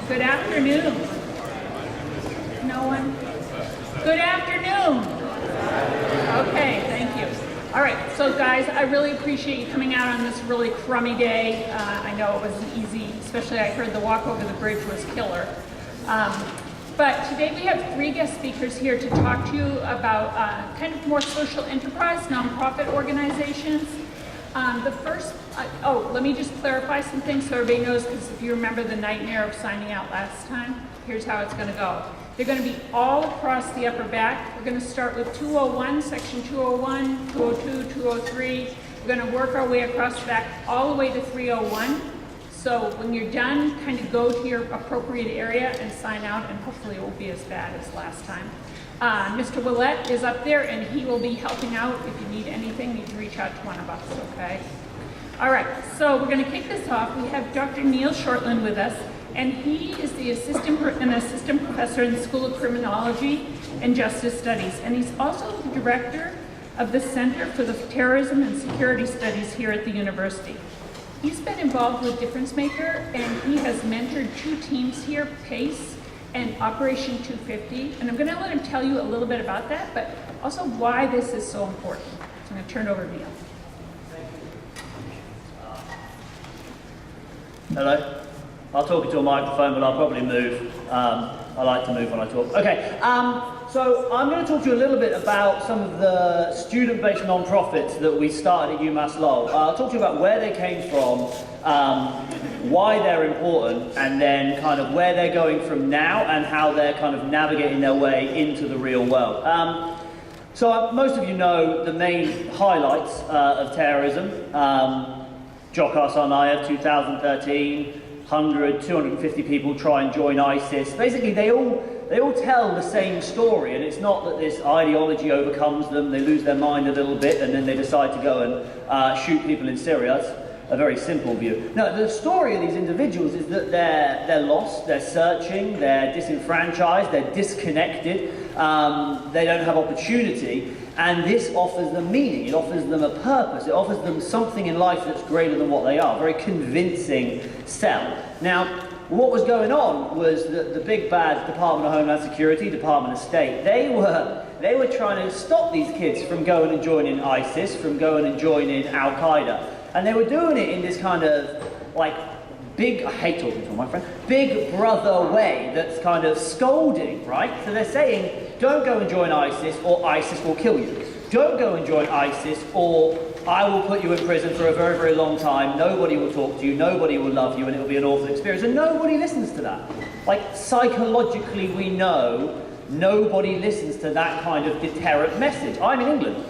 Good afternoon. No one? Good afternoon. Okay, thank you. All right, so guys, I really appreciate you coming out on this really crummy day. I know it wasn't easy, especially I heard the walk over the bridge was killer. But today we have 3 guest speakers here to talk to you about kind of more social enterprise, nonprofit organizations. The first, let me just clarify some things so everybody knows, because if you remember the nightmare of signing out last time, here's how it's going to go. They're going to be all across the upper back. We're going to start with 201, section 201, 202, 203. We're going to work our way across the back all the way to 301. So when you're done, kind of go to your appropriate area and sign out, and hopefully it won't be as bad as last time. Mr. Willett is up there, and he will be helping out. If you need anything, you can reach out to one of us, okay? All right, so we're going to kick this off. We have Dr. Neil Shortland with us, and he is the assistant professor in the School of Criminology and Justice Studies, and he's also the director of the Center for the Terrorism and Security Studies here at the university. He's been involved with DifferenceMaker, and he has mentored 2 teams here, PACE and Operation 250, and I'm going to let him tell you a little bit about that, but also why this is so important. So I'm going to turn it over to Neil. Hello. I'll talk into a microphone, but I'll probably move. I like to move when I talk. Okay, so I'm going to talk to you a little bit about some of the student-based non-profits that we started at UMass Lowell. I'll talk to you about where they came from, why they're important, and then kind of where they're going from now and how they're kind of navigating their way into the real world. So most of you know the main highlights of terrorism. Jock Arsanaya, 2013. 250 people try and join ISIS. Basically, they all tell the same story, and it's not that this ideology overcomes them, they lose their mind a little bit, and then they decide to go and shoot people in Syria. That's a very simple view. No, the story of these individuals is that they're lost, they're searching, they're disenfranchised, they're disconnected, they don't have opportunity, and this offers them meaning, it offers them a purpose, it offers them something in life that's greater than what they are, a very convincing sell. Now, what was going on was that the big bad Department of Homeland Security, Department of State, they were trying to stop these kids from going and joining ISIS, from going and joining Al-Qaeda. And they were doing it in this kind of, like, big, I hate talking to my friend, big brother way that's kind of scolding, right? So they're saying, don't go and join ISIS or ISIS will kill you. Don't go and join ISIS or I will put you in prison for a very, very long time. Nobody will talk to you, nobody will love you, and it'll be an awful experience. And nobody listens to that. Like, psychologically we know nobody listens to that kind of deterrent message. I'm in England,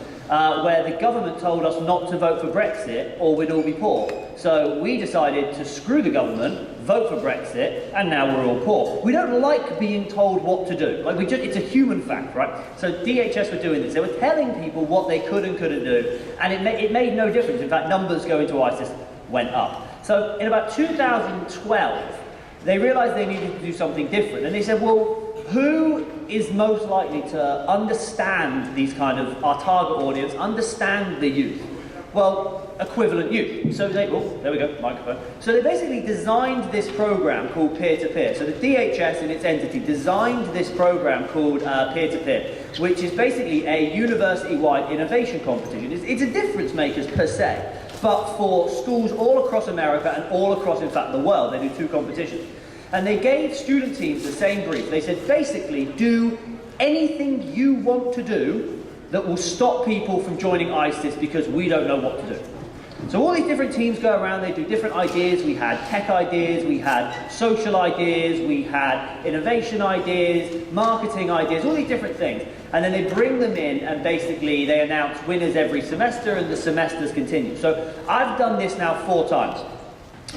where the government told us not to vote for Brexit or we'd all be poor. So we decided to screw the government, vote for Brexit, and now we're all poor. We don't like being told what to do. Like, it's a human fact, right? So DHS were doing this. They were telling people what they could and couldn't do, and it made no difference. In fact, numbers going to ISIS went up. So in about 2012, they realized they needed to do something different, and they said, well, who is most likely to understand these kind of, our target audience, understand the youth? Well, equivalent youth. So there we go, microphone. So they basically designed this program called peer-to-peer. So the DHS and its entity designed this program called peer-to-peer, which is basically a university-wide innovation competition. It's a difference makers per se, but for schools all across America and all across, in fact, the world. They do 2 competitions. And they gave student teams the same brief. They said, basically, do anything you want to do that will stop people from joining ISIS because we don't know what to do. So all these different teams go around, they do different ideas. We had tech ideas, we had social ideas, we had innovation ideas, marketing ideas, all these different things. And then they bring them in and basically they announce winners every semester and the semesters continue. So I've done this now 4 times.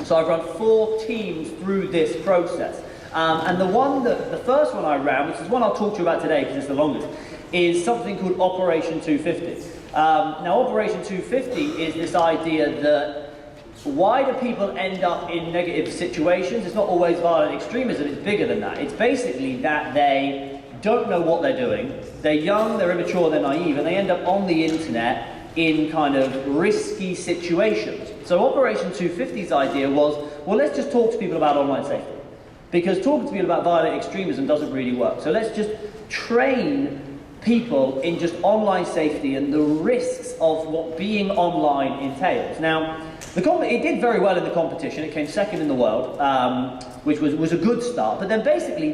So I've run 4 teams through this process. And the first one I ran, which is one I'll talk to you about today because it's the longest, is something called Operation 250. Now Operation 250 is this idea that why do people end up in negative situations? It's not always violent extremism, it's bigger than that. It's basically that they don't know what they're doing, they're young, they're immature, they're naive, and they end up on the internet in kind of risky situations. So Operation 250's idea was, well, let's just talk to people about online safety. because talking to people about violent extremism doesn't really work. So let's just train people in just online safety and the risks of what being online entails. Now, it did very well in the competition. It came second in the world, which was a good start. But then basically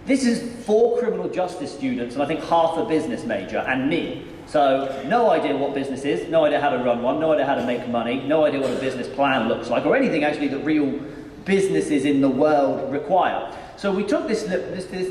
this is 4 criminal justice students and I think half a business major and me. So no idea what business is, no idea how to run one, no idea how to make money, no idea what a business plan looks like, or anything actually that real businesses in the world require. So we took this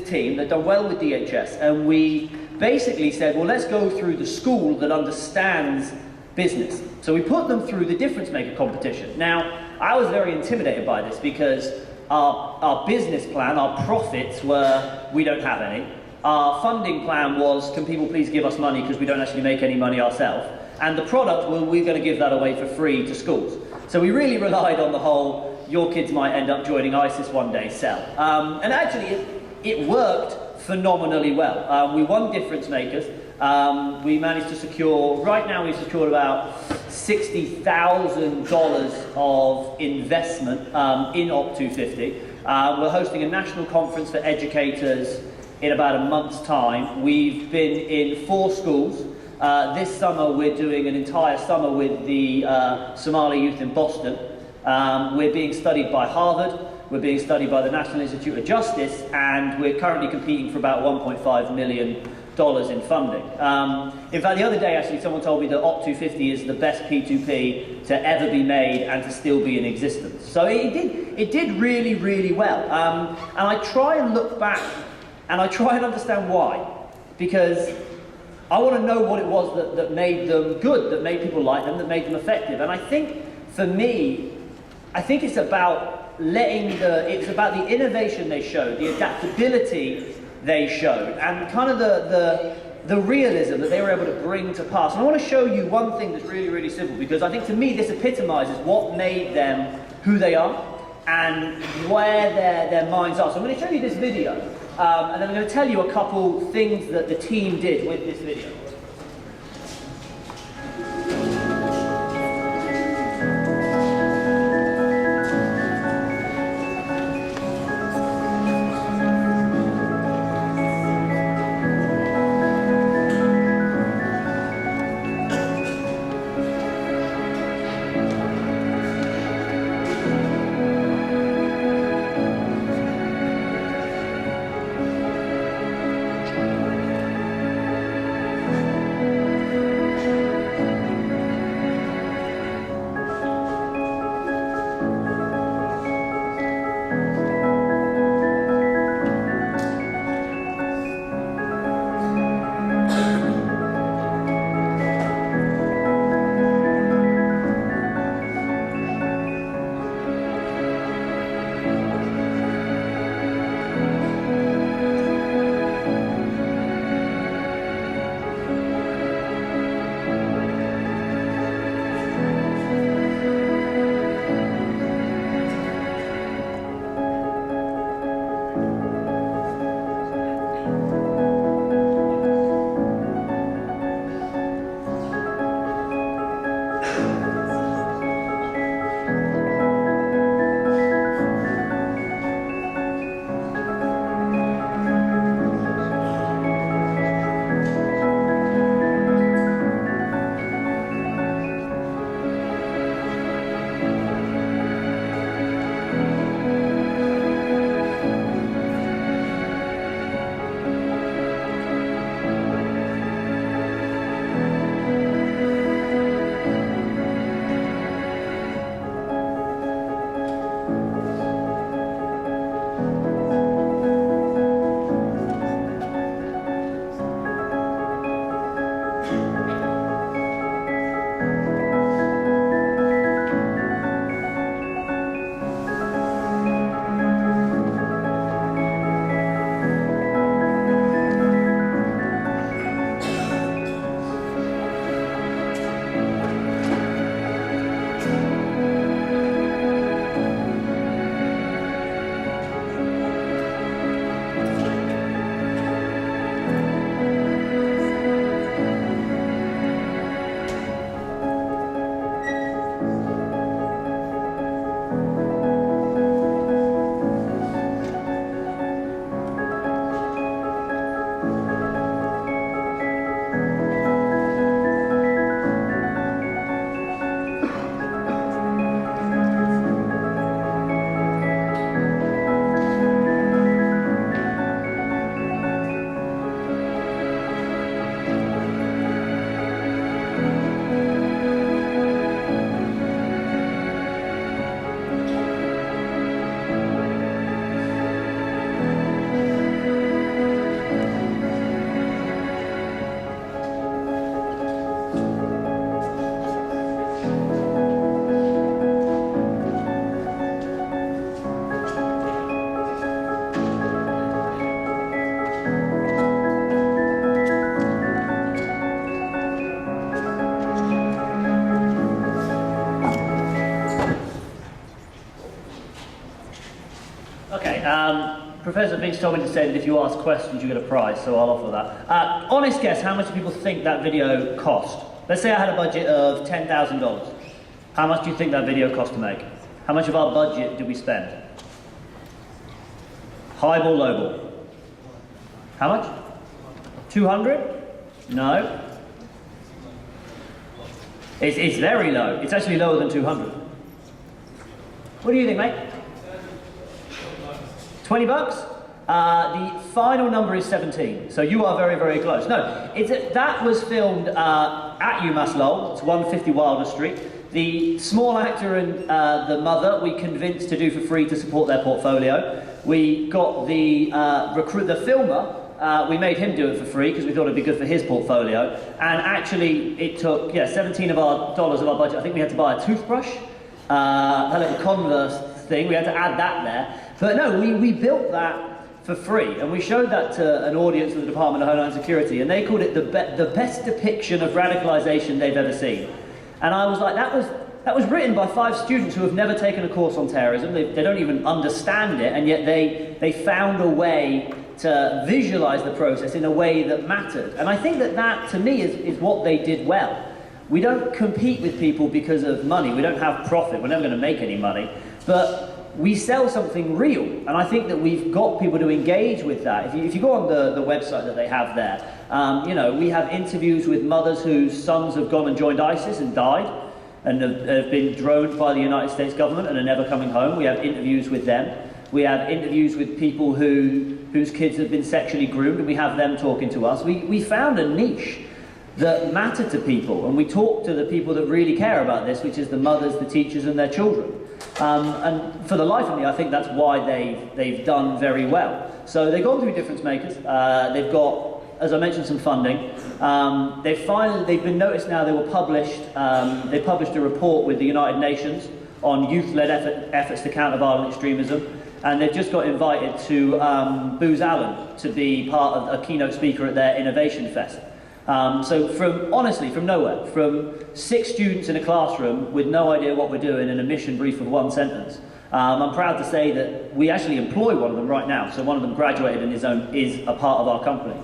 team that done well with DHS and we basically said, well, let's go through the school that understands business. So we put them through the DifferenceMaker competition. Now, I was very intimidated by this because our business plan, our profits were, we don't have any. Our funding plan was, can people please give us money because we don't actually make any money ourselves. And the product, well, we're going to give that away for free to schools. So we really relied on the whole, your kids might end up joining ISIS one day sell. And actually, it worked phenomenally well. We won DifferenceMakers. We managed to secure, right now we've secured about $60,000 of investment in Op 250. We're hosting a national conference for educators in about a month's time. We've been in 4 schools. This summer we're doing an entire summer with the Somali youth in Boston. We're being studied by Harvard, we're being studied by the National Institute of Justice, and we're currently competing for about $1.5 million in funding. In fact, the other day actually someone told me that Op 250 is the best P2P to ever be made and to still be in existence. So it did really, really well. And I try and look back and I try and understand why. Because I want to know what it was that made them good, that made people like them, that made them effective. And I think, for me, I think it's about it's about the innovation they showed, the adaptability they showed, and kind of the realism that they were able to bring to pass. And I want to show you one thing that's really, really simple, because I think to me this epitomizes what made them who they are and where their minds are. So I'm going to show you this video, and then I'm going to tell you a couple things that the team did with this video. Professor Vince told me to say that if you ask questions, you get a prize, so I'll offer that. Honest guess, how much do people think that video cost? Let's say I had a budget of $10,000. How much do you think that video cost to make? How much of our budget did we spend? Highball, lowball. How much? 200? No. It's very low. It's actually lower than 200. What do you think, mate? 20 bucks? The final number is 17, so you are very, very close. No, that was filmed at UMass Lowell. It's 150 Wilder Street. The small actor and the mother we convinced to do for free to support their portfolio. We got the filmer. We made him do it for free because we thought it'd be good for his portfolio. And actually, it took $17 of our budget. I think we had to buy a toothbrush, a little Converse thing. We had to add that there. But no, we built that for free, and we showed that to an audience of the Department of Homeland Security, and they called it the best depiction of radicalization they've ever seen. And I was like, that was written by 5 students who have never taken a course on terrorism. They don't even understand it, and yet they found a way to visualize the process in a way that mattered. And I think that to me is what they did well. We don't compete with people because of money. We don't have profit. We're never going to make any money. But we sell something real, and I think that we've got people to engage with that. If you go on the website that they have there, we have interviews with mothers whose sons have gone and joined ISIS and died, and have been droned by the United States government and are never coming home. We have interviews with them. We have interviews with people whose kids have been sexually groomed, and we have them talking to us. We found a niche that mattered to people, and we talk to the people that really care about this, which is the mothers, the teachers, and their children. And for the life of me, I think that's why they've done very well. So they've gone through DifferenceMakers. They've got, as I mentioned, some funding. They've been noticed now. They were published. They published a report with the United Nations on youth-led efforts to counter violent extremism, and they've just got invited to Booz Allen to be part of a keynote speaker at their Innovation Fest. So from nowhere, from 6 students in a classroom with no idea what we're doing in a mission brief of 1 sentence, I'm proud to say that we actually employ one of them right now. So one of them graduated and is a part of our company.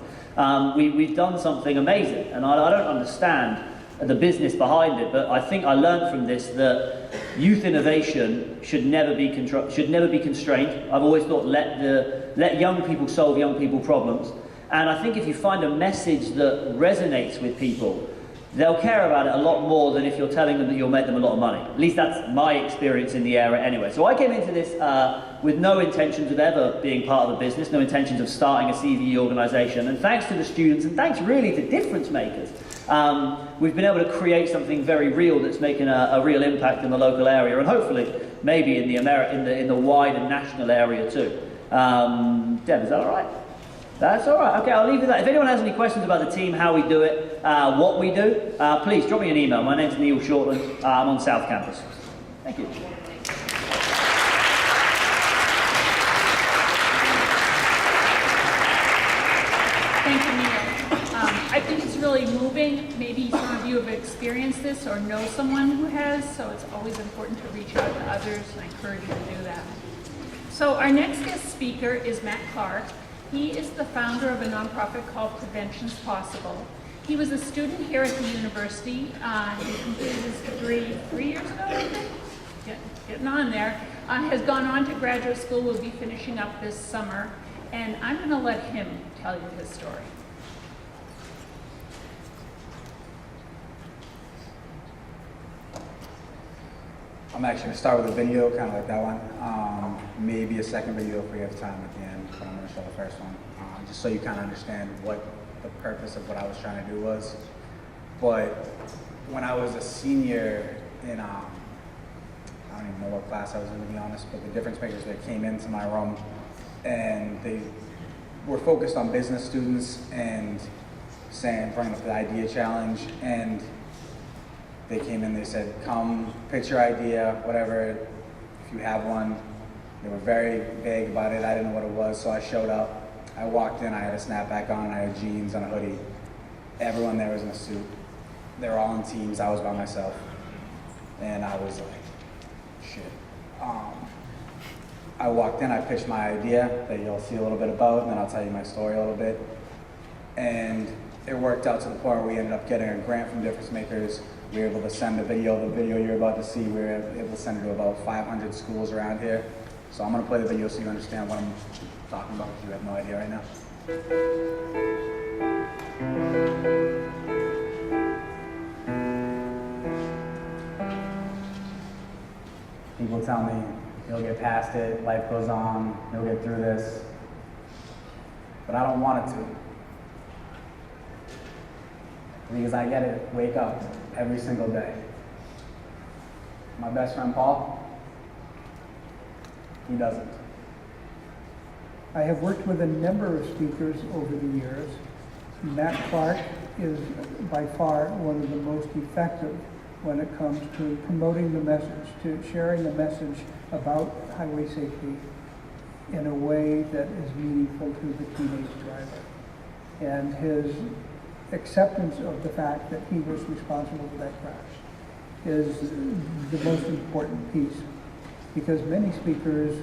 We've done something amazing, and I don't understand the business behind it, but I think I learned from this that youth innovation should never be constrained. I've always thought let young people solve young people problems. And I think if you find a message that resonates with people, they'll care about it a lot more than if you're telling them that you'll make them a lot of money. At least that's my experience in the area anyway. So I came into this with no intentions of ever being part of the business, no intentions of starting a CVE organisation. And thanks to the students, and thanks really to DifferenceMakers, we've been able to create something very real that's making a real impact in the local area, and hopefully maybe in the wider national area too. Deb, is that all right? That's all right. Okay, I'll leave it at that. If anyone has any questions about the team, how we do it, what we do, please drop me an email. My name's Neil Shortland. I'm on South Campus. Thank you. Thank you, Neil. I think it's really moving. Maybe some of you have experienced this or know someone who has, so it's always important to reach out to others, and I encourage you to do that. So our next guest speaker is Matt Clarke. He is the founder of a nonprofit called Prevention's Possible. He was a student here at the university. He completed his degree 3 years ago, I think. Getting on there. Has gone on to graduate school, will be finishing up this summer. And I'm going to let him tell you his story. I'm actually going to start with a video, kind of like that one. Maybe a second video if we have time at the end, but I'm going to show the first one, just so you kind of understand what the purpose of what I was trying to do was. But when I was a senior in, I don't even know what class I was in, to be honest, but the DifferenceMakers, they came into my room and they were focused on business students and bringing up the idea challenge, and they came in, they said, come, pitch your idea, whatever, if you have one. They were very vague about it. I didn't know what it was, so I showed up. I walked in, I had a snapback on, I had jeans and a hoodie. Everyone there was in a suit. They were all in teams, I was by myself. And I was like, shit. I walked in, I pitched my idea that you'll see a little bit about, and then I'll tell you my story a little bit. And it worked out to the point where we ended up getting a grant from DifferenceMakers. We were able to send the video you're about to see, we were able to send it to about 500 schools around here. So I'm gonna play the video so you understand what I'm talking about, because you have no idea right now. People tell me, you'll get past it, life goes on, you'll get through this. But I don't want it to. Because I get to wake up every single day. My best friend Paul, he doesn't. I have worked with a number of speakers over the years. Matt Clarke is by far one of the most effective when it comes to promoting the message, to sharing the message about highway safety in a way that is meaningful to the teenage driver. And his acceptance of the fact that he was responsible for that crash is the most important piece, because many speakers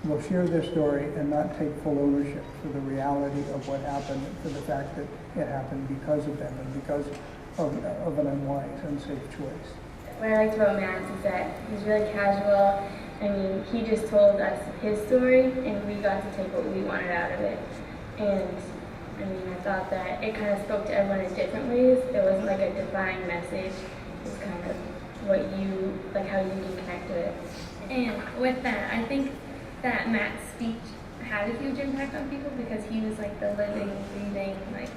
will share their story and not take full ownership for the reality of what happened, for the fact that it happened because of them and because of an unwise, unsafe choice. What I liked about Matt is that he's really casual. I mean, he just told us his story, and we got to take what we wanted out of it. And I mean, I thought that it kind of spoke to everyone in different ways. It wasn't like a defined message. It's kind of what you, like how you can connect to it. And with that, I think that Matt's speech had a huge impact on people because he was like the living, breathing, like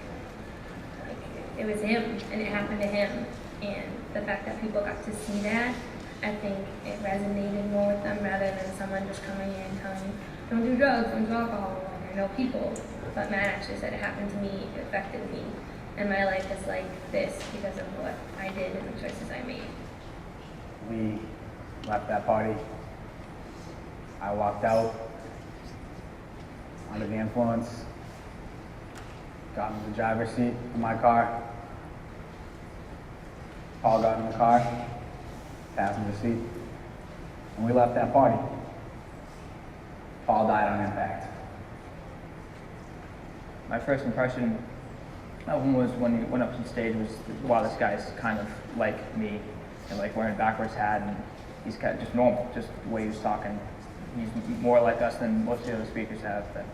it was him and it happened to him. And the fact that people got to see that, I think it resonated more with them rather than someone just coming in and telling you, don't do drugs, don't do alcohol, like I know people. But Matt actually said it happened to me, it affected me, and my life is like this because of what I did and the choices I made. We left that party. I walked out under the influence, got in the driver's seat of my car. Paul got in the car, passenger seat, and we left that party. Paul died on impact. My first impression of him was when he went up on stage was, wow, this guy's kind of like me, and like wearing a backwards hat, and he's kind of just normal, just the way he was talking. He's more like us than most of the other speakers have. But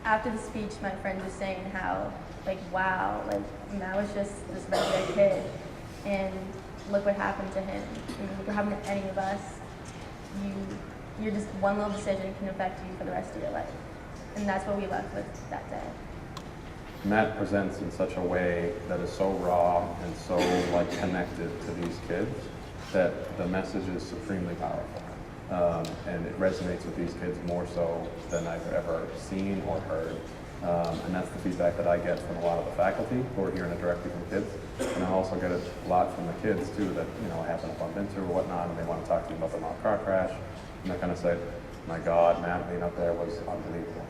after the speech, my friend was saying how, like, wow, like, Matt was just this regular kid, and look what happened to him. And look what happened to any of us. You're just, one little decision can affect you for the rest of your life. And that's what we left with that day. Matt presents in such a way that is so raw and so like connected to these kids that the message is supremely powerful. And it resonates with these kids more so than I've ever seen or heard. And that's the feedback that I get from a lot of the faculty who are hearing it directly from kids. And I also get it a lot from the kids too that, you know, happen to bump into or whatnot, and they want to talk to you about the Lowell car crash. And they're going to say, my God, Matt being up there was unbelievable.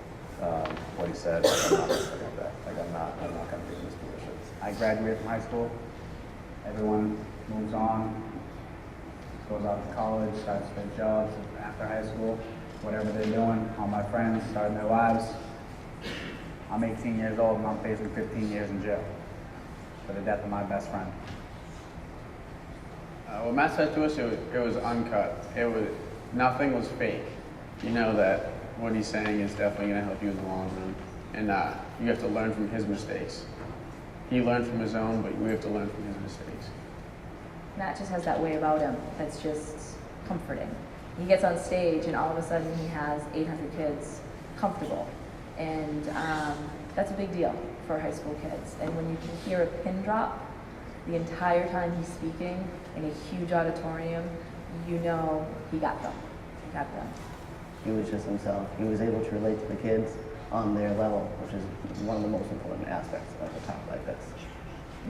What he said, I'm not going to forget that. Like, I'm not going to be in this position. I graduated from high school. Everyone moves on, goes out to college, starts their jobs after high school, whatever they're doing. All my friends starting their lives. I'm 18 years old and I'm facing 15 years in jail for the death of my best friend. What Matt said to us, it was uncut. Nothing was fake. You know that what he's saying is definitely going to help you in the long run. And you have to learn from his mistakes. He learned from his own, but we have to learn from his mistakes. Matt just has that way about him that's just comforting. He gets on stage and all of a sudden he has 800 kids comfortable. And that's a big deal for high school kids. And when you can hear a pin drop the entire time he's speaking in a huge auditorium, you know he got them. He got them. He was just himself. He was able to relate to the kids on their level, which is one of the most important aspects of a talk like this.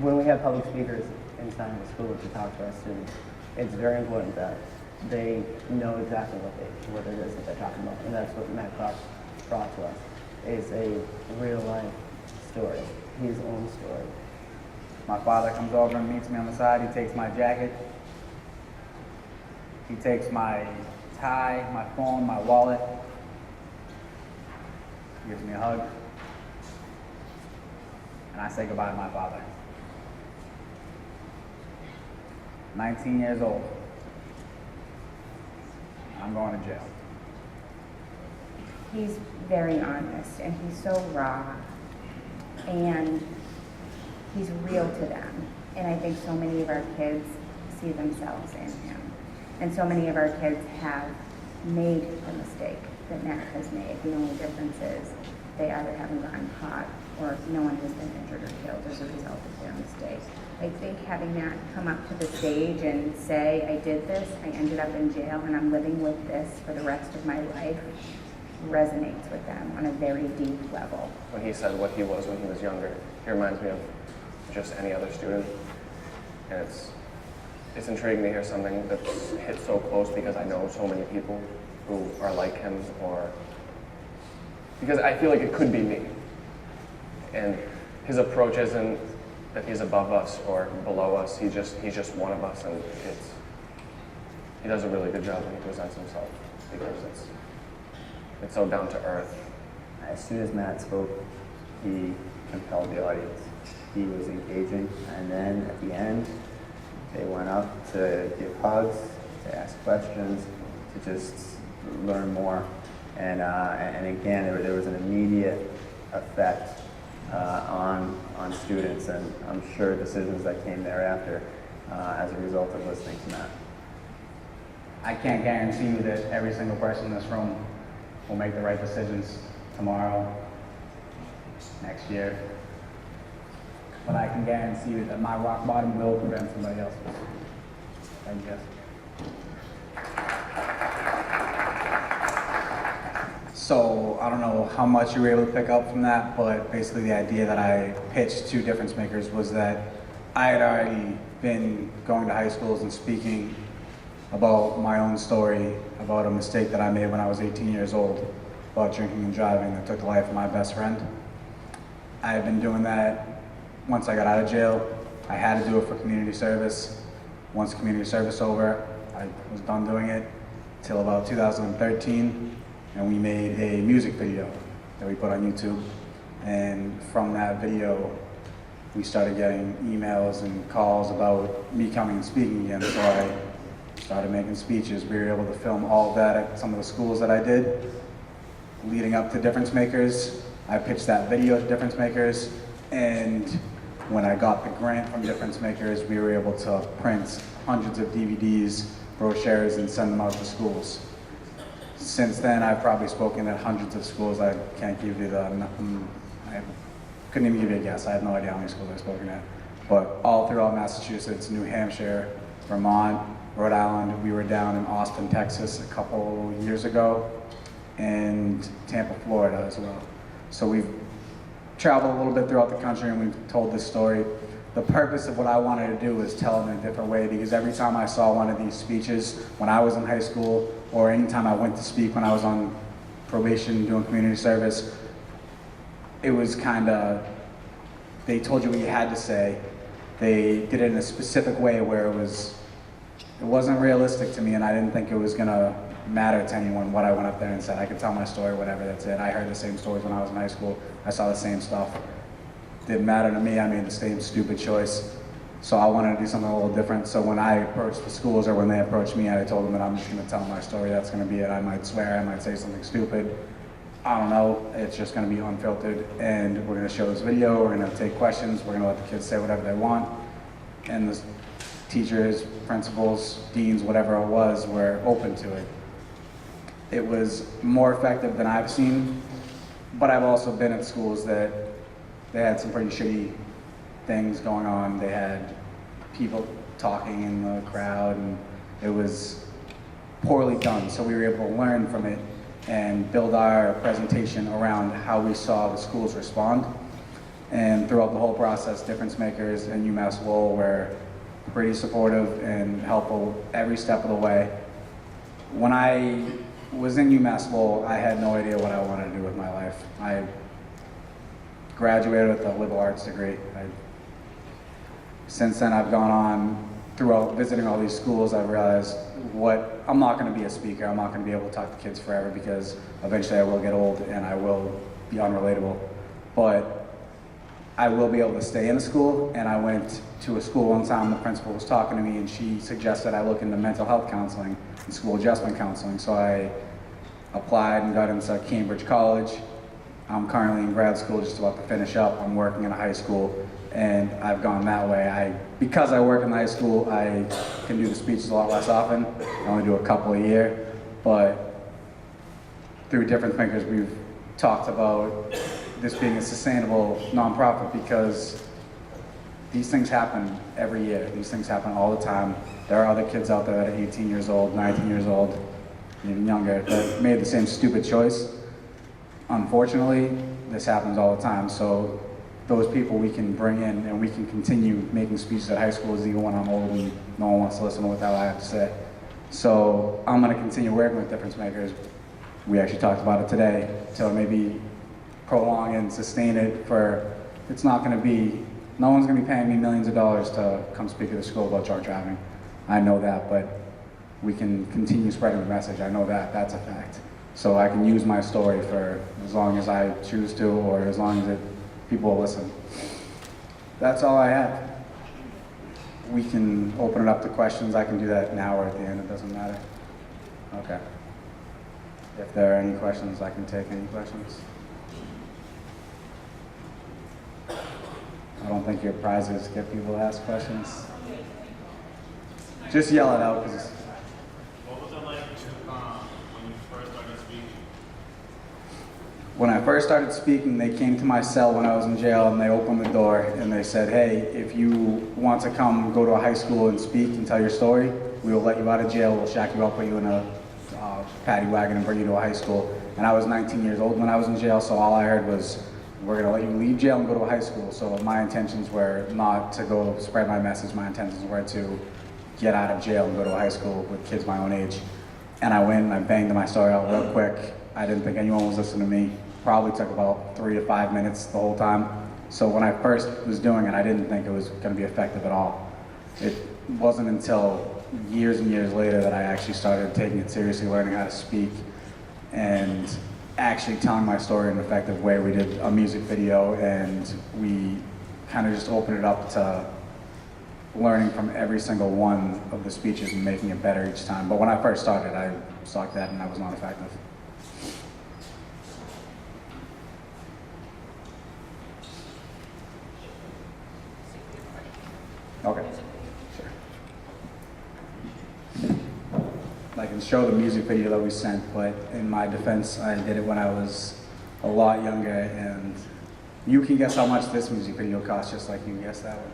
When we have public speakers inside of the school to talk to our students, it's very important that they know exactly what it is that they're talking about. And that's what Matt Clarke brought to us, is a real life story, his own story. My father comes over and meets me on the side. He takes my jacket. He takes my tie, my phone, my wallet. gives me a hug, and I say goodbye to my father. 19 years old. I'm going to jail. He's very honest, and he's so raw, and he's real to them. And I think so many of our kids see themselves in him. And so many of our kids have made the mistake that Matt has made. The only difference is they either haven't gotten caught or no one has been injured or killed as a result of their mistake. I think having Matt come up to the stage and say, I did this, I ended up in jail, and I'm living with this for the rest of my life, resonates with them on a very deep level. When he said what he was when he was younger, he reminds me of just any other student. And it's intriguing to hear something that's hit so close because I know so many people who are like him, or because I feel like it could be me. And his approach isn't that he's above us or below us. He's just one of us, and he does a really good job when he presents himself because it's so down to earth. As soon as Matt spoke, he compelled the audience. He was engaging, and then at the end, they went up to give hugs, to ask questions, to just learn more. And again, there was an immediate effect on students, and I'm sure decisions that came thereafter as a result of listening to Matt. I can't guarantee you that every single person in this room will make the right decisions tomorrow, next year. But I can guarantee you that my rock bottom will prevent somebody else's. Thank you. So I don't know how much you were able to pick up from that, but basically the idea that I pitched to Difference Makers was that I had already been going to high schools and speaking about my own story, about a mistake that I made when I was 18 years old, about drinking and driving that took the life of my best friend. I had been doing that once I got out of jail. I had to do it for community service. Once community service over, I was done doing it till about 2013, and we made a music video that we put on YouTube. And from that video, we started getting emails and calls about me coming and speaking again. So I started making speeches. We were able to film all of that at some of the schools that I did. Leading up to Difference Makers, I pitched that video to Difference Makers, and when I got the grant from Difference Makers, we were able to print hundreds of DVDs, brochures, and send them out to schools. Since then, I've probably spoken at hundreds of schools. I can't give you I couldn't even give you a guess. I have no idea how many schools I've spoken at. But all throughout Massachusetts, New Hampshire, Vermont, Rhode Island. We were down in Austin, Texas a couple years ago, and Tampa, Florida as well. So we've traveled a little bit throughout the country, and we've told this story. The purpose of what I wanted to do was tell it in a different way, because every time I saw one of these speeches when I was in high school, or anytime I went to speak when I was on probation doing community service, it was kind of, they told you what you had to say. They did it in a specific way where it wasn't realistic to me, and I didn't think it was gonna matter to anyone what I went up there and said. I could tell my story, whatever, that's it. I heard the same stories when I was in high school. I saw the same stuff. Didn't matter to me. I made the same stupid choice. So I wanted to do something a little different. So when I approached the schools, or when they approached me, I told them that I'm just gonna tell my story. That's gonna be it. I might swear, I might say something stupid. I don't know. It's just gonna be unfiltered. And we're gonna show this video, we're gonna take questions, we're gonna let the kids say whatever they want. And the teachers, principals, deans, whatever it was, were open to it. It was more effective than I've seen, but I've also been at schools that they had some pretty shitty things going on. They had people talking in the crowd, and it was poorly done. So we were able to learn from it and build our presentation around how we saw the schools respond. And throughout the whole process, Difference Makers and UMass Lowell were pretty supportive and helpful every step of the way. When I was in UMass Lowell, I had no idea what I wanted to do with my life. I graduated with a liberal arts degree. Since then, I've gone on, throughout visiting all these schools, I've realized I'm not going to be a speaker. I'm not going to be able to talk to kids forever, because eventually I will get old and I will be unrelatable. But I will be able to stay in a school, and I went to a school one time, the principal was talking to me, and she suggested I look into mental health counseling and school adjustment counseling. So I applied and got into Cambridge College. I'm currently in grad school, just about to finish up. I'm working in a high school, and I've gone that way. Because I work in high school, I can do the speeches a lot less often. I only do a couple a year, but through DifferenceMakers, we've talked about this being a sustainable nonprofit because these things happen every year. These things happen all the time. There are other kids out there that are 18 years old, 19 years old, even younger, that made the same stupid choice. Unfortunately, this happens all the time. So those people we can bring in and we can continue making speeches at high schools even when I'm old and no one wants to listen to what the hell I have to say. So I'm gonna continue working with DifferenceMakers. We actually talked about it today, to maybe prolong and sustain it for, it's not gonna be, no one's gonna be paying me millions of dollars to come speak at the school about drunk driving. I know that, but we can continue spreading the message. I know that, that's a fact. So I can use my story for as long as I choose to, or as long as people will listen. That's all I have. We can open it up to questions. I can do that now or at the end, it doesn't matter. Okay. If there are any questions, I can take any questions. I don't think your prizes get people to ask questions. Just yell it out, because what was it like when you first started speaking? when I first started speaking, they came to my cell when I was in jail and they opened the door and they said, hey, if you want to come go to a high school and speak and tell your story, we will let you out of jail, we'll shack you up, put you in a paddy wagon and bring you to a high school. And I was 19 years old when I was in jail, so all I heard was, we're gonna let you leave jail and go to a high school. So my intentions were not to go spread my message, my intentions were to get out of jail and go to a high school with kids my own age. And I went and I banged my story out real quick. I didn't think anyone was listening to me. Probably took about 3 to 5 minutes the whole time. So when I first was doing it, I didn't think it was gonna be effective at all. It wasn't until years and years later that I actually started taking it seriously, learning how to speak, and actually telling my story in an effective way. We did a music video and we kind of just opened it up to learning from every single one of the speeches and making it better each time. But when I first started, I sucked at it and I was not effective. Okay, sure. I can show the music video that we sent, but in my defense, I did it when I was a lot younger, and you can guess how much this music video cost, just like you guessed that one.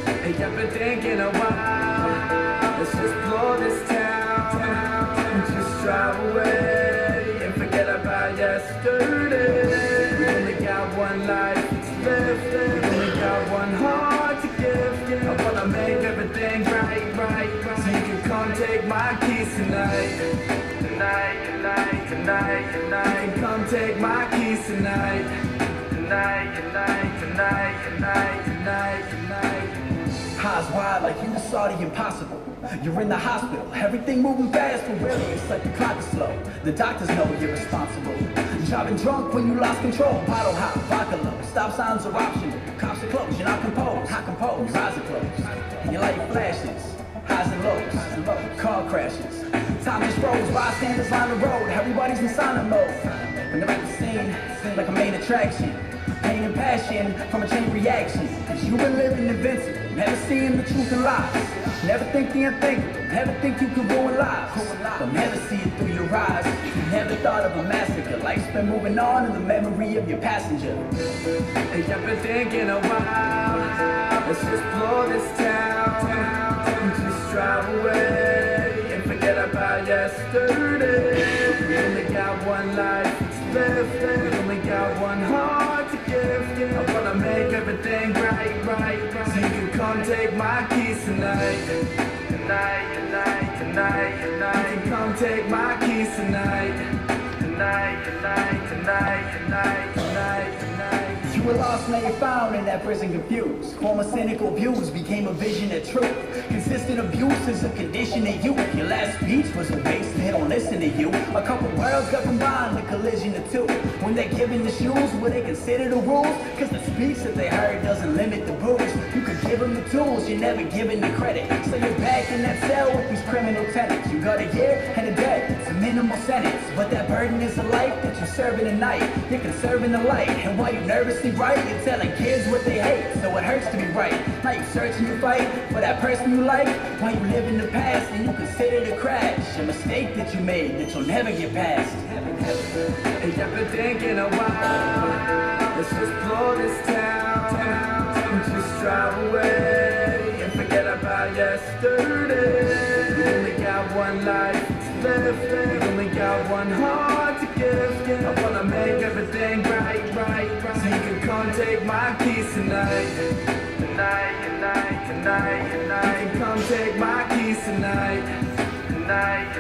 Hey, I've been thinking a while, let's just blow this town, and just drive away, and forget about yesterday. We only got one life that's left, we only got one heart to give. I wanna make everything right, so you can come take my keys tonight. Tonight. You can come take my keys tonight. Tonight. Eyes wide like you saw the impossible. You're in the hospital, everything moving fast, but really it's like the clock is slow. The doctors know you're responsible. Driving drunk when you lost control. Bottle hop, vodka low. Stop signs are optional. Cops are closed, you're not composed. Not composed, your eyes are closed. And your light flashes, highs and lows, car crashes. Time just froze, bystanders on the road. Everybody's in silent mode. And they're at the scene, like a main attraction. Pain and passion from a chain reaction. Cause you've been living invincible, never seeing the truth in lies. Never think the unthinkable, never think you can ruin lives. But never see it through your eyes. You never thought of a massacre. Life's been moving on in the memory of your passenger. Hey, I've been thinking a while, let's just blow this town, and just drive away, and forget about yesterday. We only got one life that's left, we only got one heart to give. I wanna make everything right, so you can come take my keys tonight. Tonight. You can come take my keys tonight. Tonight. You were lost, now you're found in that prison confused. Former cynical views became a vision of truth. Consistent abuse is a condition of youth. Your last speech was a waste, they don't listen to you. A couple worlds got combined, the collision of two. When they're given the shoes, will they consider the rules? Cause the speech that they heard doesn't limit the booze. You could give them the tools, you're never given the credit. So you're back in that cell with these criminal tenants. You got a year and a day, it's a minimal sentence. But that burden is a life that you're serving at night. You're conserving the light, and while you nervously write, you're telling kids what they hate, so it hurts to be right. Now you're searching to fight for that person you like. While you live in the past, and you consider the crash a mistake that you made that you'll never get past. Hey, I've been thinking a while, let's just blow this town, just drive away and forget about yesterday. We only got one life left, we only got one heart to give. I wanna make everything right, so you can come take my keys tonight. Tonight. You can come take my keys tonight. Tonight.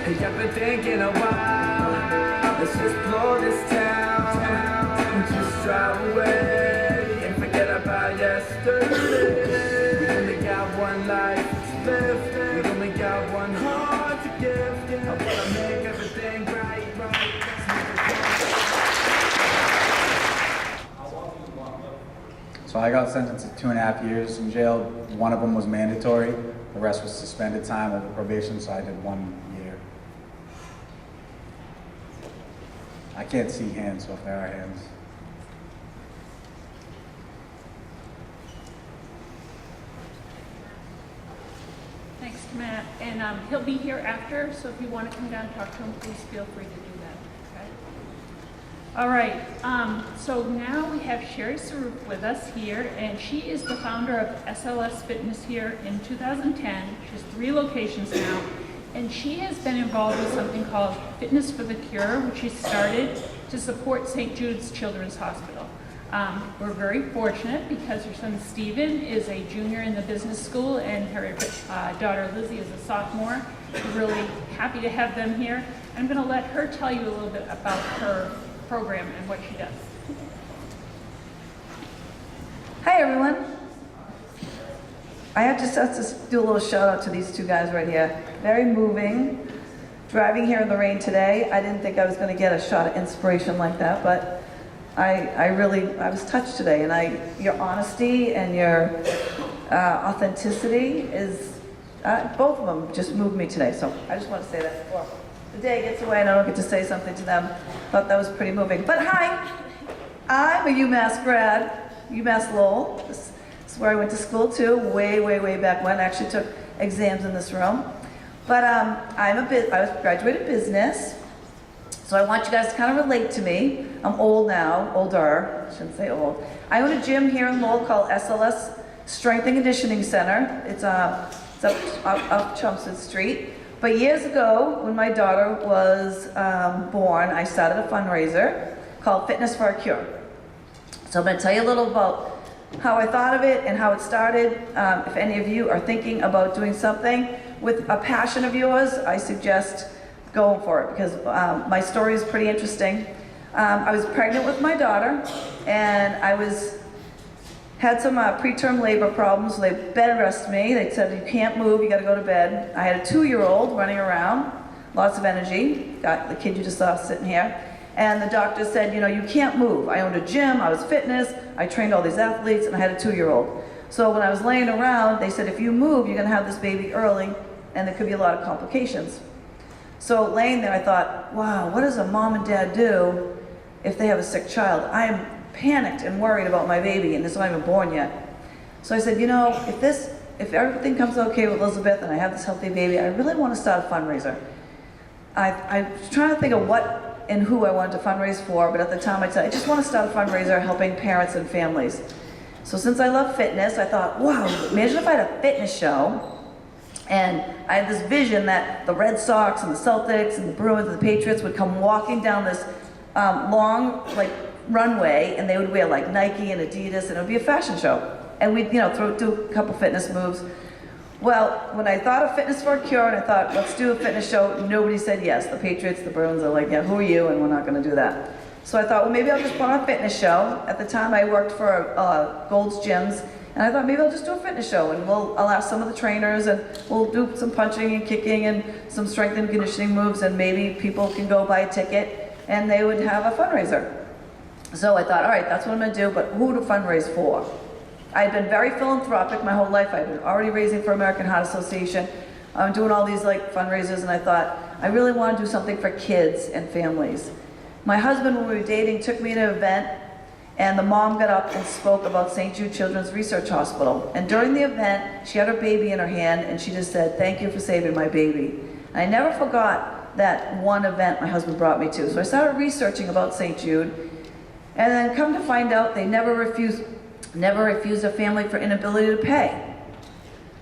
Hey, I've been thinking a while, let's just blow this town, just drive away and forget about yesterday. We only got one life left, we only got one heart to give. I wanna make everything right. So I got sentenced to 2.5 years in jail. One of them was mandatory. The rest was suspended time over probation, so I did 1 year. I can't see hands, so if there are hands. Thanks, Matt. And he'll be here after, so if you want to come down and talk to him, please feel free to do that. Okay? All right. So now we have Sherri Sarrouf with us here, and she is the founder of SLS Fitness here in 2010. She has 3 locations now, and she has been involved with something called Fitness for the Cure, which she started to support St. Jude's Children's Hospital. We're very fortunate because her son Stephen is a junior in the business school and her daughter Lizzie is a sophomore. We're really happy to have them here. I'm going to let her tell you a little bit about her program and what she does. Hi everyone. I have to do a little shout out to these 2 guys right here. Very moving. Driving here in the rain today, I didn't think I was going to get a shot of inspiration like that, but I was touched today, and your honesty and your authenticity is, both of them just moved me today. So I just want to say that before the day gets away and I don't get to say something to them. Thought that was pretty moving. But hi, I'm a UMass grad, UMass Lowell. This is where I went to school too, way back when. I actually took exams in this room. But I was graduated business. So I want you guys to kind of relate to me. I'm old now, older, I shouldn't say old. I own a gym here in Lowell called SLS Strength and Conditioning Center. It's up Chelmsford Street. But years ago, when my daughter was born, I started a fundraiser called Fitness for a Cure. So I'm going to tell you a little about how I thought of it and how it started. If any of you are thinking about doing something with a passion of yours, I suggest going for it because my story is pretty interesting. I was pregnant with my daughter and had some preterm labor problems. So they bed rested me. They said, you can't move, you gotta go to bed. I had a 2-year-old running around, lots of energy. Got the kid you just saw sitting here. And the doctor said, you can't move. I owned a gym, I was fitness, I trained all these athletes, and I had a 2-year-old. So when I was laying around, they said, if you move, you're gonna have this baby early, and there could be a lot of complications. So laying there, I thought, wow, what does a mom and dad do if they have a sick child? I am panicked and worried about my baby, and it's not even born yet. So I said, if everything comes okay with Elizabeth and I have this healthy baby, I really want to start a fundraiser. I was trying to think of what and who I wanted to fundraise for, but at the time I said, I just want to start a fundraiser helping parents and families. So since I love fitness, I thought, wow, imagine if I had a fitness show. And I had this vision that the Red Sox and the Celtics and the Bruins and the Patriots would come walking down this long runway, and they would wear like Nike and Adidas, and it would be a fashion show. And we'd do a couple fitness moves. Well, when I thought of Fitness for a Cure and I thought, let's do a fitness show, nobody said yes. The Patriots, the Bruins are like, yeah, who are you? And we're not going to do that. So I thought, well, maybe I'll just put on a fitness show. At the time, I worked for Gold's Gyms, and I thought maybe I'll just do a fitness show, and I'll ask some of the trainers, and we'll do some punching and kicking and some strength and conditioning moves, and maybe people can go buy a ticket, and they would have a fundraiser. So I thought, all right, that's what I'm going to do, but who to fundraise for? I'd been very philanthropic my whole life. I'd been already raising for American Heart Association. I'm doing all these like fundraisers, and I thought, I really want to do something for kids and families. My husband, when we were dating, took me to an event, and the mom got up and spoke about St. Jude Children's Research Hospital. And during the event, she had her baby in her hand, and she just said, thank you for saving my baby. And I never forgot that one event my husband brought me to. So I started researching about St. Jude, and then come to find out they never refused a family for inability to pay.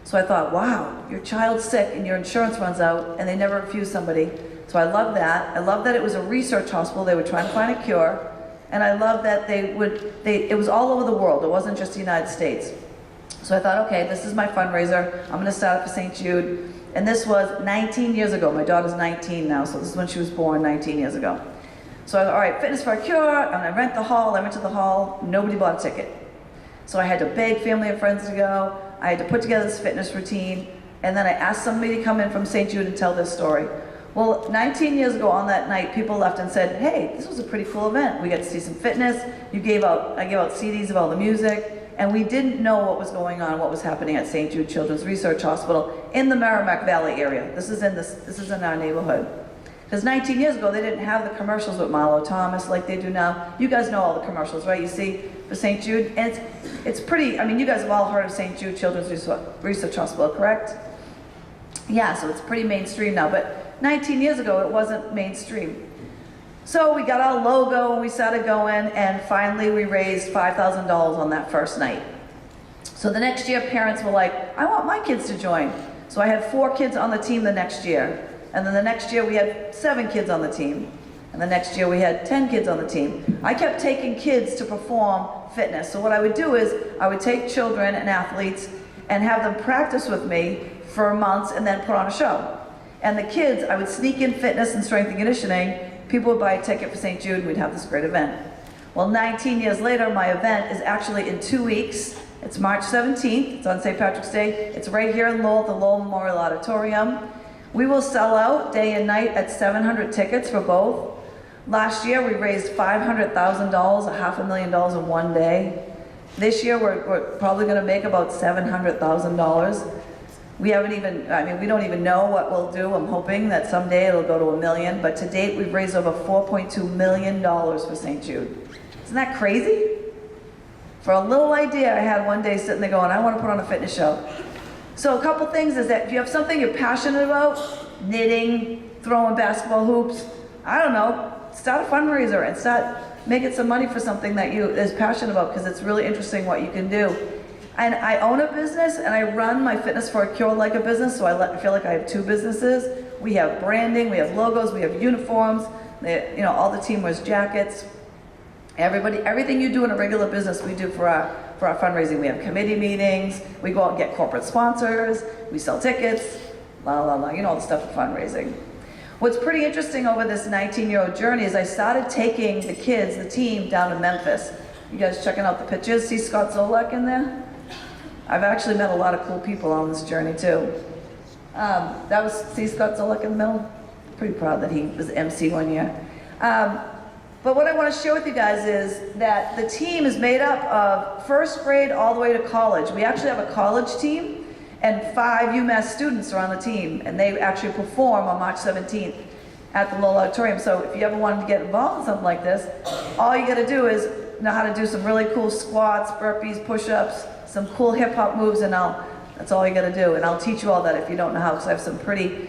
So I thought, wow, your child's sick and your insurance runs out, and they never refuse somebody. So I love that. I love that it was a research hospital. They were trying to find a cure. And I love that it was all over the world. It wasn't just the United States. So I thought, okay, this is my fundraiser. I'm gonna start it for St. Jude. And this was 19 years ago. My daughter's 19 now, so this is when she was born 19 years ago. So I thought, all right, Fitness for a Cure, and I rent the hall. I went to the hall, nobody bought a ticket. So I had to beg family and friends to go. I had to put together this fitness routine, and then I asked somebody to come in from St. Jude and tell their story. Well, 19 years ago on that night, people left and said, hey, this was a pretty cool event. We got to see some fitness. I gave out CDs of all the music, and we didn't know what was going on, what was happening at St. Jude Children's Research Hospital in the Merrimack Valley area. This is in our neighborhood. Because 19 years ago, they didn't have the commercials with Marlo Thomas like they do now. You guys know all the commercials, right? You see for St. Jude, and it's pretty, I mean, you guys have all heard of St. Jude Children's Research Hospital, correct? Yeah, so it's pretty mainstream now, but 19 years ago, it wasn't mainstream. So we got our logo and we started going, and finally we raised $5,000 on that first night. So the next year, parents were like, I want my kids to join. So I had 4 kids on the team the next year. And then the next year we had 7 kids on the team. And the next year we had 10 kids on the team. I kept taking kids to perform fitness. So what I would do is I would take children and athletes and have them practice with me for months and then put on a show. And the kids, I would sneak in fitness and strength and conditioning. People would buy a ticket for St. Jude, and we'd have this great event. Well, 19 years later, my event is actually in 2 weeks. It's March 17th, it's on St. Patrick's Day. It's right here in Lowell, the Lowell Memorial Auditorium. We will sell out day and night at 700 tickets for both. Last year, we raised $500,000, $500,000 in one day. This year, we're probably gonna make about $700,000. We haven't even, I mean, we don't even know what we'll do. I'm hoping that someday it'll go to $1 million, but to date we've raised over $4.2 million for St. Jude. Isn't that crazy? For a little idea I had one day sitting there going, I want to put on a fitness show. So a couple things is that if you have something you're passionate about, knitting, throwing basketball hoops, I don't know, start a fundraiser and start making some money for something that you is passionate about, because it's really interesting what you can do. And I own a business, and I run my Fitness for a Cure like a business, so I feel like I have 2 businesses. We have branding, we have logos, we have uniforms, all the team wears jackets. Everything you do in a regular business, we do for our fundraising. We have committee meetings, we go out and get corporate sponsors, we sell tickets, all the stuff for fundraising. What's pretty interesting over this 19-year-old journey is I started taking the kids, the team, down to Memphis. You guys checking out the pictures? See Scott Zolak in there? I've actually met a lot of cool people on this journey too. See Scott Zolak in the middle? Pretty proud that he was MC one year. But what I want to share with you guys is that the team is made up of first grade all the way to college. We actually have a college team, and 5 UMass students are on the team, and they actually perform on March 17th at the Lowell Auditorium. So if you ever wanted to get involved in something like this, all you got to do is know how to do some really cool squats, burpees, push-ups, some cool hip-hop moves, and that's all you got to do. And I'll teach you all that if you don't know how, because I have some pretty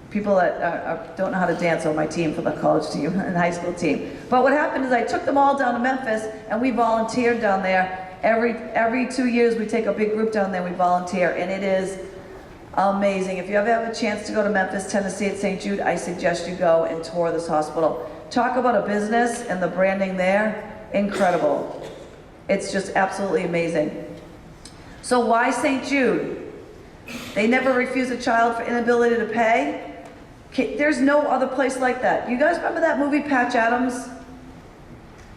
people that don't know how to dance on my team for the college team and high school team. But what happened is I took them all down to Memphis, and we volunteered down there. Every 2 years we take a big group down there, we volunteer, and it is amazing. If you ever have a chance to go to Memphis, Tennessee at St. Jude, I suggest you go and tour this hospital. Talk about a business and the branding there, incredible. It's just absolutely amazing. So why St. Jude? They never refuse a child for inability to pay. There's no other place like that. You guys remember that movie, Patch Adams?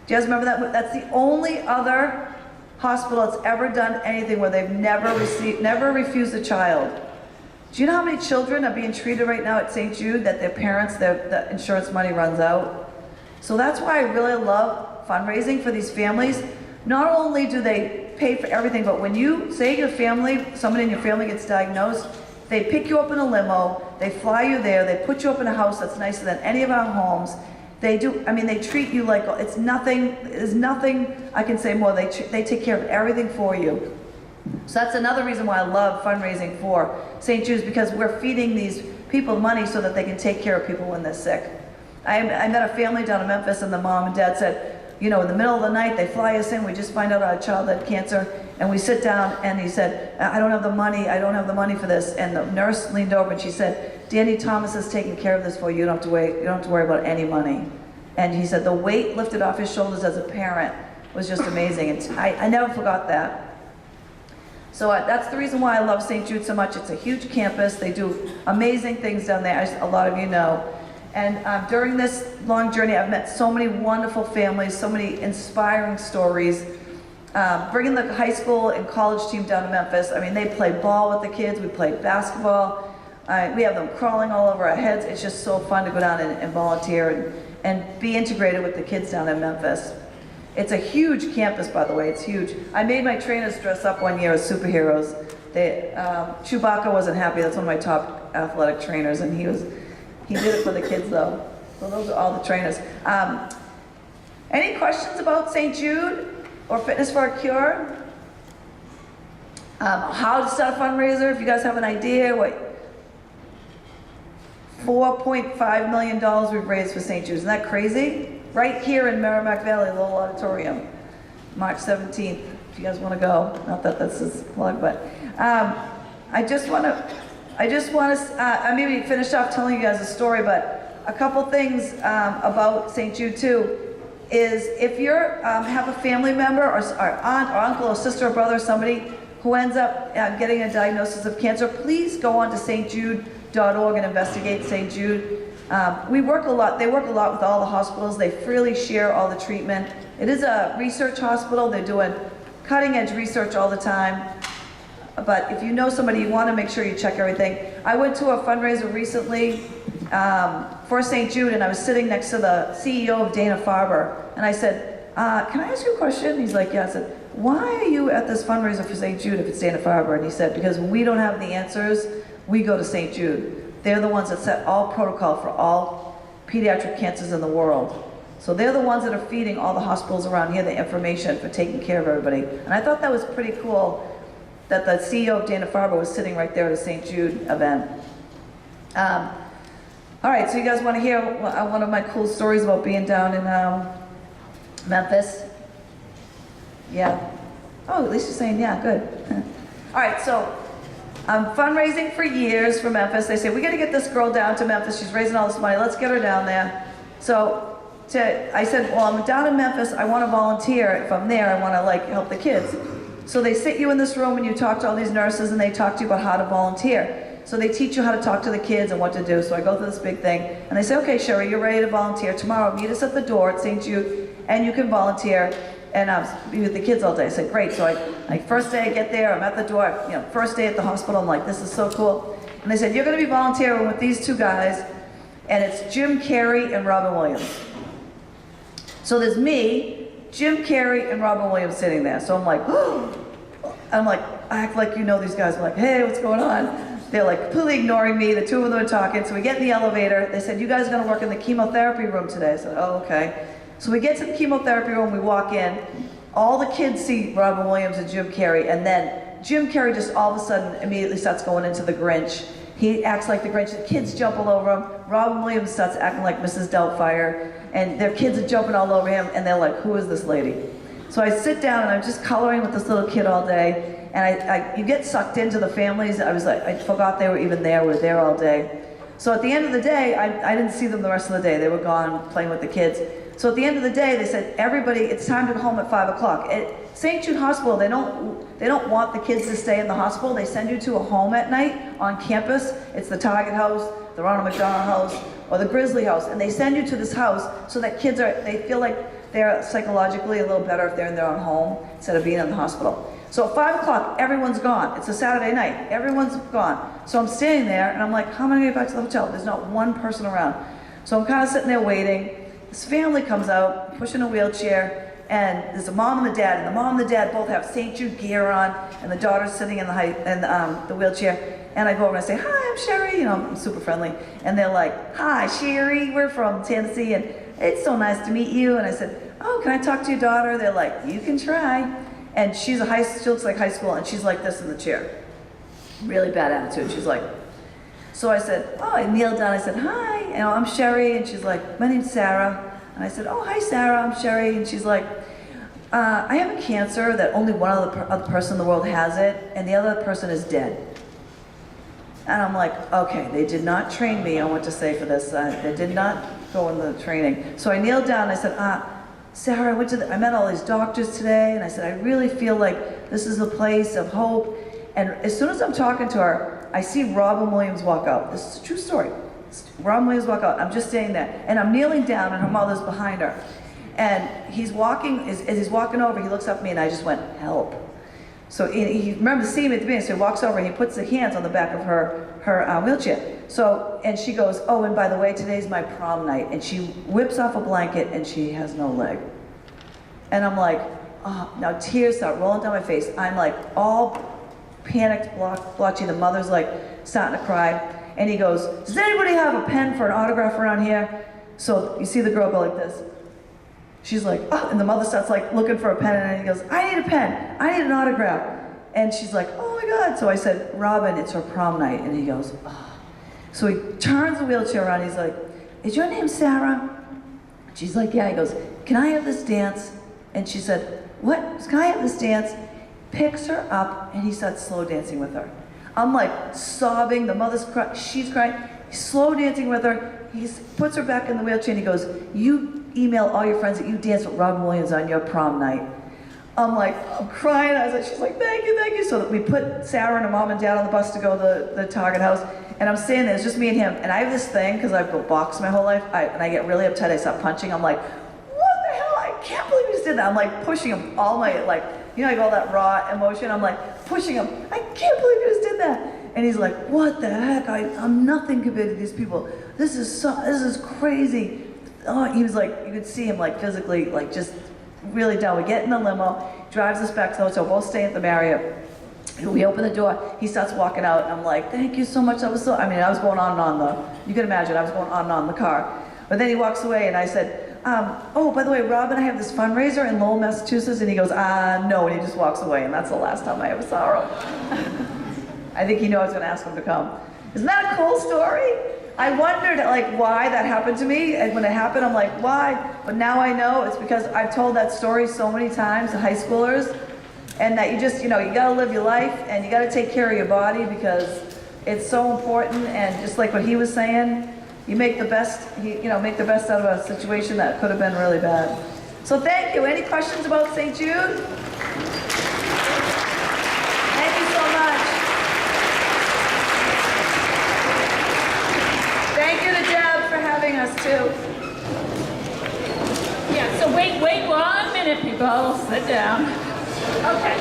Do you guys remember that? That's the only other hospital that's ever done anything where they've never refused a child. Do you know how many children are being treated right now at St. Jude that their parents, the insurance money runs out? So that's why I really love fundraising for these families. Not only do they pay for everything, but when you say your family, somebody in your family gets diagnosed, they pick you up in a limo, they fly you there, they put you up in a house that's nicer than any of our homes. They treat you like, there's nothing I can say more. They take care of everything for you. So that's another reason why I love fundraising for St. Jude's, because we're feeding these people money so that they can take care of people when they're sick. I met a family down in Memphis, and the mom and dad said, you know, in the middle of the night, they fly us in, we just find out our child had cancer, and we sit down, and he said, I don't have the money for this. And the nurse leaned over and she said, Danny Thomas is taking care of this for you, you don't have to worry about any money. And he said the weight lifted off his shoulders as a parent was just amazing, and I never forgot that. So that's the reason why I love St. Jude so much. It's a huge campus, they do amazing things down there, as a lot of you know. And during this long journey, I've met so many wonderful families, so many inspiring stories. Bringing the high school and college team down to Memphis, I mean, they play ball with the kids, we play basketball, we have them crawling all over our heads. It's just so fun to go down and volunteer and be integrated with the kids down in Memphis. It's a huge campus, by the way, it's huge. I made my trainers dress up one year as superheroes. Chewbacca wasn't happy, that's one of my top athletic trainers, and he did it for the kids though. So those are all the trainers. Any questions about St. Jude or Fitness for a Cure? How to start a fundraiser, if you guys have an idea. $4.5 million we've raised for St. Jude, isn't that crazy? Right here in Merrimack Valley, Lowell Auditorium, March 17th, if you guys want to go. Not that this is plug, but I just want to maybe finish off telling you guys a story, but a couple things about St. Jude too is if you have a family member or aunt or uncle or sister or brother or somebody who ends up getting a diagnosis of cancer, please go on to stjude.org and investigate St. Jude. They work a lot with all the hospitals. They freely share all the treatment. It is a research hospital. They're doing cutting edge research all the time. But if you know somebody, you want to make sure you check everything. I went to a fundraiser recently for St. Jude, and I was sitting next to the CEO of Dana-Farber, and I said, can I ask you a question? He's like, yeah. I said, why are you at this fundraiser for St. Jude if it's Dana-Farber? And he said, because when we don't have the answers, we go to St. Jude. They're the ones that set all protocol for all pediatric cancers in the world. So they're the ones that are feeding all the hospitals around here the information for taking care of everybody. And I thought that was pretty cool that the CEO of Dana-Farber was sitting right there at a St. Jude event. All right, so you guys want to hear one of my cool stories about being down in Memphis? Yeah. Oh, at least you're saying yeah, good. All right, so I'm fundraising for years for Memphis. They say, we got to get this girl down to Memphis. She's raising all this money. Let's get her down there. So I said, well, I'm down in Memphis. I want to volunteer. If I'm there, I want to help the kids. So they sit you in this room and you talk to all these nurses and they talk to you about how to volunteer. So they teach you how to talk to the kids and what to do. So I go through this big thing and they say, okay, Sherri, you're ready to volunteer. Tomorrow, meet us at the door at St. Jude and you can volunteer and be with the kids all day. I said, great. So first day I get there, I'm at the door, first day at the hospital, I'm like, this is so cool. And they said, you're going to be volunteering with these two guys, and it's Jim Carrey and Robin Williams. So there's me, Jim Carrey, and Robin Williams sitting there. So I'm like, oh. I act like you know these guys. I'm like, hey, what's going on? They're like completely ignoring me. The two of them are talking. So we get in the elevator. They said, you guys are going to work in the chemotherapy room today. I said, oh, okay. So we get to the chemotherapy room, we walk in, all the kids see Robin Williams and Jim Carrey, and then Jim Carrey just all of a sudden immediately starts going into the Grinch. He acts like the Grinch, the kids jump all over him, Robin Williams starts acting like Mrs. Doubtfire, and their kids are jumping all over him, and they're like, who is this lady? So I sit down and I'm just coloring with this little kid all day, and you get sucked into the families. I was like, I forgot they were even there, we're there all day. So at the end of the day, I didn't see them the rest of the day, they were gone playing with the kids. So at the end of the day, they said, everybody, it's time to go home at 5 o'clock. At St. Jude Hospital, they don't They don't want the kids to stay in the hospital. They send you to a home at night on campus. It's the Target house, the Ronald McDonald house, or the Grizzly house. And they send you to this house so that kids they feel like they're psychologically a little better if they're in their own home instead of being in the hospital. So at 5 o'clock, everyone's gone. It's a Saturday night. Everyone's gone. So I'm standing there and I'm like, how am I gonna get back to the hotel? There's not one person around. So I'm kind of sitting there waiting. This family comes out, pushing a wheelchair, and there's a mom and the dad, and the mom and the dad both have St. Jude gear on, and the daughter's sitting in the wheelchair. And I go over and I say, hi, I'm Sherri, I'm super friendly. And they're like, hi, Sherri, we're from Tennessee, and it's so nice to meet you. And I said, oh, can I talk to your daughter? They're like, you can try. And she looks like high school, and she's like this in the chair. Really bad attitude. She's like, so I said, oh, I kneeled down, I said, hi, I'm Sherri, and she's like, my name's Sarah. And I said, oh, hi, Sarah, I'm Sherri. And she's like, I have a cancer that only one other person in the world has it, and the other person is dead. And I'm like, okay, they did not train me on what to say for this. They did not go in the training. So I kneeled down and I said, Sarah, I met all these doctors today, and I said, I really feel like this is a place of hope. And as soon as I'm talking to her, I see Robin Williams walk out. This is a true story. Robin Williams walk out. I'm just saying that. And I'm kneeling down, and her mother's behind her. And he's walking, as he's walking over, he looks up at me, and I just went, help. So he remembers seeing me at the beginning, so he walks over, and he puts the hands on the back of her wheelchair. So, and she goes, oh, and by the way, today's my prom night. And she whips off a blanket, and she has no leg. And I'm like, oh, now tears start rolling down my face. I'm like all panicked, blotchy. The mother's like starting to cry. And he goes, does anybody have a pen for an autograph around here? So you see the girl go like this. She's like, oh, and the mother starts like looking for a pen, and he goes, I need a pen, I need an autograph. And she's like, oh my God. So I said, Robin, it's her prom night. And he goes, oh. So he turns the wheelchair around, he's like, is your name Sarah? She's like, yeah. He goes, can I have this dance? And she said, what? Can I have this dance? Picks her up, and he starts slow dancing with her. I'm like sobbing, the mother's crying, she's crying, he's slow dancing with her. He puts her back in the wheelchair, and he goes, you email all your friends that you danced with Robin Williams on your prom night. I'm like, I'm crying. She's like, thank you, thank you. So we put Sarah and her mom and dad on the bus to go to the Target house, and I'm standing there, it's just me and him, and I have this thing, because I've been boxed my whole life, and I get really uptight, I start punching, I'm like, what the hell, I can't believe you just did that. I'm like pushing him, all my, like, you know, like all that raw emotion, I'm like pushing him, I can't believe you just did that. And he's like, what the heck, I'm nothing compared to these people. This is crazy. Oh, he was like, you could see him like physically, like just really down. We get in the limo, drives us back to the hotel, both staying at the Marriott. We open the door, he starts walking out, and I'm like, thank you so much, I was going on and on you can imagine, I was going on and on in the car. But then he walks away, and I said, oh, by the way, Robin, I have this fundraiser in Lowell, Massachusetts, and he goes, no, and he just walks away, and that's the last time I ever saw him. I think he knew I was gonna ask him to come. Isn't that a cool story? I wondered like why that happened to me, and when it happened, I'm like, why? But now I know it's because I've told that story so many times to high schoolers, and that you just, you gotta live your life, and you gotta take care of your body, because it's so important, and just like what he was saying, you make the best, make the best out of a situation that could have been really bad. So thank you. Any questions about St. Jude? Thank you so much. Thank you to Deb for having us too. Yeah, so wait 1 minute, people. Sit down. Okay.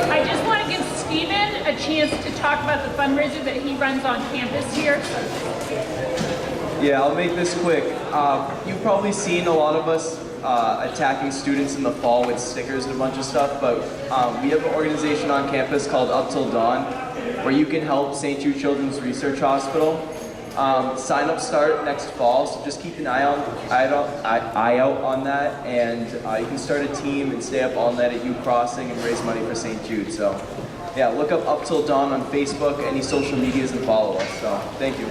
I just want to give Stephen a chance to talk about the fundraiser that he runs on campus here. Yeah, I'll make this quick. You've probably seen a lot of us attacking students in the fall with stickers and a bunch of stuff, but we have an organization on campus called Up Till Dawn, where you can help St. Jude Children's Research Hospital. Sign-ups start next fall, so just keep an eye out on that, and you can start a team and stay up all night at U Crossing and raise money for St. Jude. So yeah, look up Till Dawn on Facebook, any social medias, and follow us. So thank you.